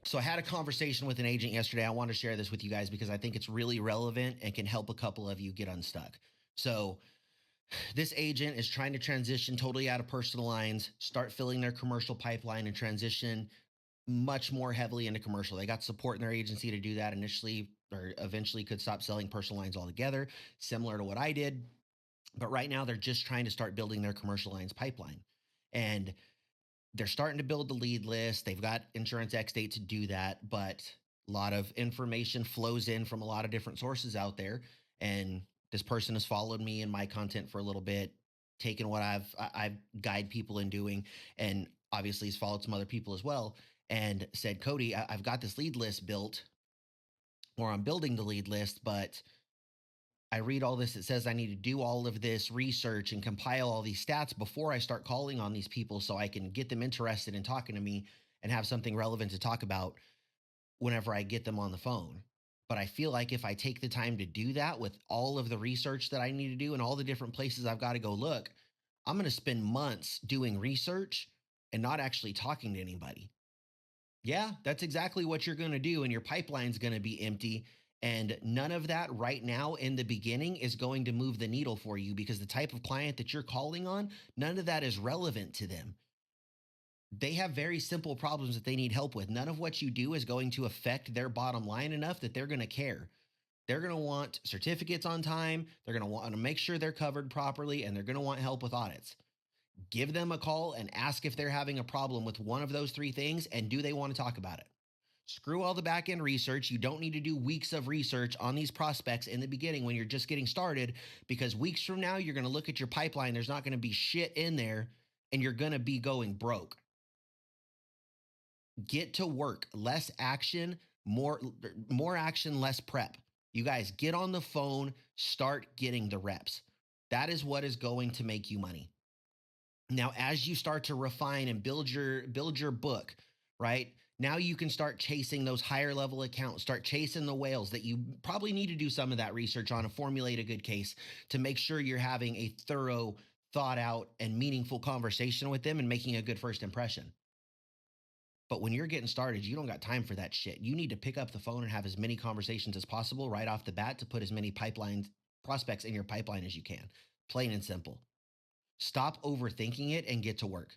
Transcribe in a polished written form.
So I had a conversation with an agent yesterday. I want to share this with you guys because I think it's really relevant and can help a couple of you get unstuck. So this agent is trying to transition totally out of personal lines, start filling their commercial pipeline and transition much more heavily into commercial. They got support in their agency to do that initially or eventually could stop selling personal lines altogether, similar to what I did. But right now they're just trying to start building their commercial lines pipeline. And they're starting to build the lead list. They've got Insurance X date to do that, but a lot of information flows in from a lot of different sources out there. And this person has followed me and my content for a little bit, taken what I've guide people in doing, and obviously has followed some other people as well. And said, Cody, I've got this lead list built, or I'm building the lead list, but I read all this. It says I need to do all of this research and compile all these stats before I start calling on these people so I can get them interested in talking to me and have something relevant to talk about whenever I get them on the phone. But I feel like if I take the time to do that with all of the research that I need to do and all the different places I've got to go look, I'm going to spend months doing research and not actually talking to anybody. Yeah, that's exactly what you're going to do. And your pipeline's going to be empty. And none of that right now in the beginning is going to move the needle for you because the type of client that you're calling on, none of that is relevant to them. They have very simple problems that they need help with. None of what you do is going to affect their bottom line enough that they're going to care. They're going to want certificates on time. They're going to want to make sure they're covered properly, and they're going to want help with audits. Give them a call and ask if they're having a problem with one of those three things and do they want to talk about it. Screw all the back end research. You don't need to do weeks of research on these prospects in the beginning when you're just getting started, because weeks from now, you're going to look at your pipeline. There's not going to be shit in there and you're going to be going broke. Get to work. Less action, more action, less prep. You guys get on the phone, start getting the reps. That is what is going to make you money. Now, as you start to refine and build your book, right? Now you can start chasing those higher level accounts, start chasing the whales that you probably need to do some of that research on and formulate a good case to make sure you're having a thorough, thought out, and meaningful conversation with them and making a good first impression. But when you're getting started, you don't got time for that shit. You need to pick up the phone and have as many conversations as possible right off the bat to put as many pipeline prospects in your pipeline as you can. Plain and simple. Stop overthinking it and get to work.